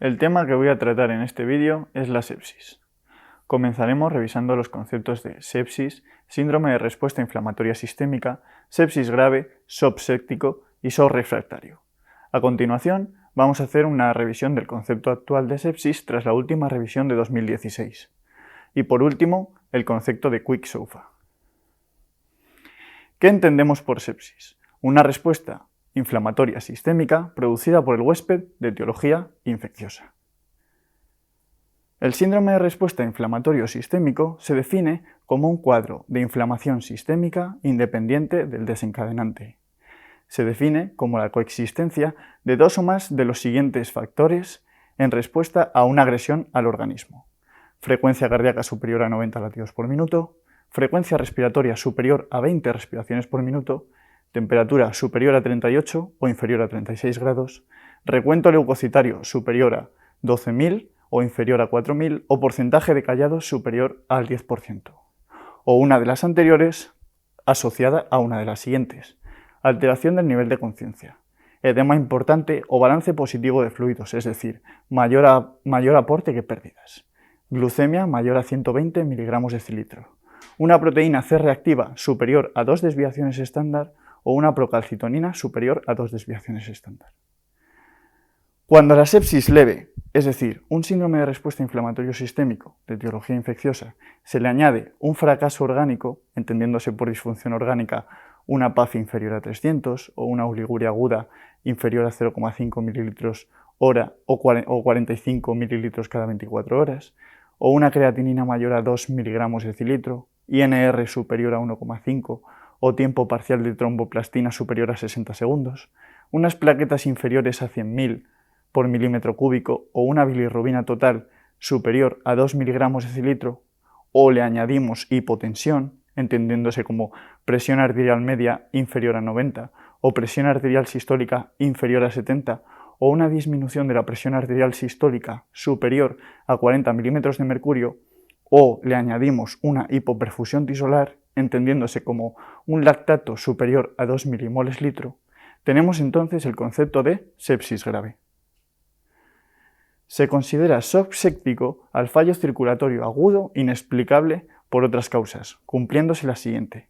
El tema que voy a tratar en este vídeo es la sepsis. Comenzaremos revisando los conceptos de sepsis, síndrome de respuesta inflamatoria sistémica, sepsis grave, shock séptico y shock refractario. A continuación, vamos a hacer una revisión del concepto actual de sepsis tras la última revisión de 2016. Y por último, el concepto de quick SOFA. ¿Qué entendemos por sepsis? Una respuesta inflamatoria sistémica producida por el huésped de etiología infecciosa. El síndrome de respuesta inflamatorio sistémico se define como un cuadro de inflamación sistémica independiente del desencadenante. Se define como la coexistencia de dos o más de los siguientes factores en respuesta a una agresión al organismo: frecuencia cardíaca superior a 90 latidos por minuto, frecuencia respiratoria superior a 20 respiraciones por minuto, temperatura superior a 38 o inferior a 36 grados, recuento leucocitario superior a 12.000 o inferior a 4.000 o porcentaje de callados superior al 10%, o una de las anteriores asociada a una de las siguientes: alteración del nivel de conciencia, edema importante o balance positivo de fluidos, es decir, mayor aporte que pérdidas, glucemia mayor a 120 miligramos decilitro, una proteína C reactiva superior a 2 desviaciones estándar o una procalcitonina superior a 2 desviaciones estándar. Cuando a la sepsis leve, es decir, un síndrome de respuesta inflamatorio sistémico de etiología infecciosa, se le añade un fracaso orgánico, entendiéndose por disfunción orgánica una PAF inferior a 300 o una oliguria aguda inferior a 0,5 mililitros hora o 45 mililitros cada 24 horas, o una creatinina mayor a 2 miligramos decilitro, INR superior a 1,5 o tiempo parcial de tromboplastina superior a 60 segundos, unas plaquetas inferiores a 100.000 por milímetro cúbico o una bilirrubina total superior a 2 miligramos decilitro, o le añadimos hipotensión, entendiéndose como presión arterial media inferior a 90 o presión arterial sistólica inferior a 70, o una disminución de la presión arterial sistólica superior a 40 milímetros de mercurio, o le añadimos una hipoperfusión tisolar, entendiéndose como un lactato superior a 2 milimoles litro, tenemos entonces el concepto de sepsis grave. Se considera shock séptico al fallo circulatorio agudo inexplicable por otras causas, cumpliéndose la siguiente: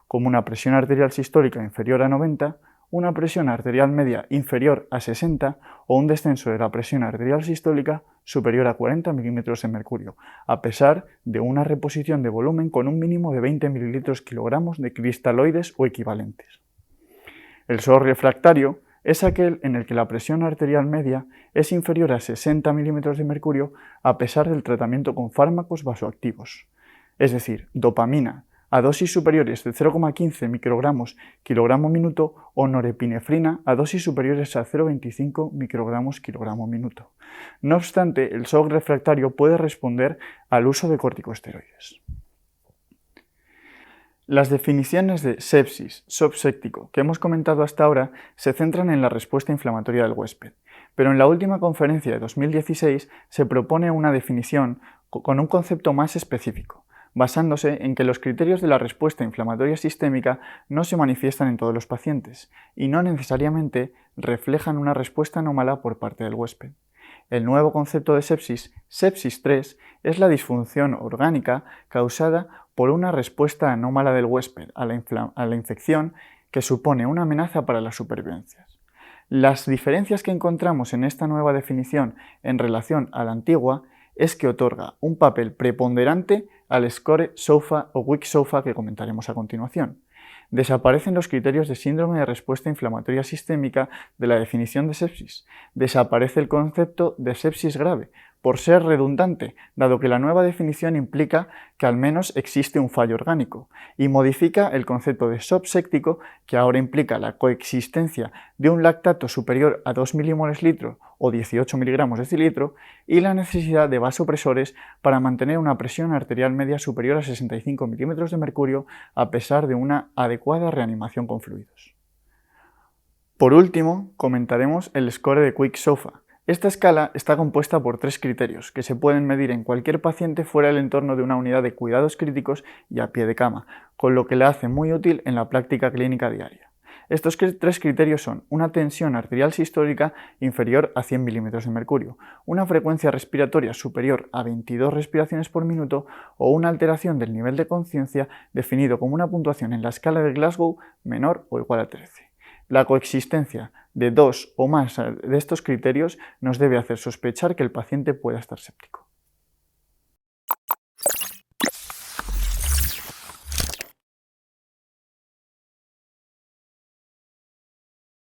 como una presión arterial sistólica inferior a 90, una presión arterial media inferior a 60 o un descenso de la presión arterial sistólica superior a 40 milímetros de mercurio, a pesar de una reposición de volumen con un mínimo de 20 mililitros kilogramos de cristaloides o equivalentes. El shock refractario es aquel en el que la presión arterial media es inferior a 60 milímetros de mercurio a pesar del tratamiento con fármacos vasoactivos, es decir, dopamina a dosis superiores de 0,15 microgramos kilogramo minuto o norepinefrina a dosis superiores a 0,25 microgramos kilogramo minuto. No obstante, el shock refractario puede responder al uso de corticosteroides. Las definiciones de sepsis, shock séptico que hemos comentado hasta ahora se centran en la respuesta inflamatoria del huésped, pero en la última conferencia de 2016 se propone una definición con un concepto más específico, basándose en que los criterios de la respuesta inflamatoria sistémica no se manifiestan en todos los pacientes y no necesariamente reflejan una respuesta anómala por parte del huésped. El nuevo concepto de sepsis, sepsis 3, es la disfunción orgánica causada por una respuesta anómala del huésped a la infección que supone una amenaza para la supervivencia. Las diferencias que encontramos en esta nueva definición en relación a la antigua es que otorga un papel preponderante al score SOFA o quick SOFA que comentaremos a continuación. Desaparecen los criterios de síndrome de respuesta inflamatoria sistémica de la definición de sepsis. Desaparece el concepto de sepsis grave, por ser redundante, dado que la nueva definición implica que al menos existe un fallo orgánico, y modifica el concepto de shock séptico, que ahora implica la coexistencia de un lactato superior a 2 milimoles litro o 18 miligramos decilitro, y la necesidad de vasopresores para mantener una presión arterial media superior a 65 milímetros de mercurio a pesar de una adecuada reanimación con fluidos. Por último, comentaremos el score de quick SOFA. Esta escala está compuesta por 3 criterios que se pueden medir en cualquier paciente fuera del entorno de una unidad de cuidados críticos y a pie de cama, con lo que la hace muy útil en la práctica clínica diaria. Estos tres criterios son una tensión arterial sistólica inferior a 100 milímetros de mercurio, una frecuencia respiratoria superior a 22 respiraciones por minuto o una alteración del nivel de conciencia definido como una puntuación en la escala de Glasgow menor o igual a 13. La coexistencia de dos o más de estos criterios nos debe hacer sospechar que el paciente pueda estar séptico.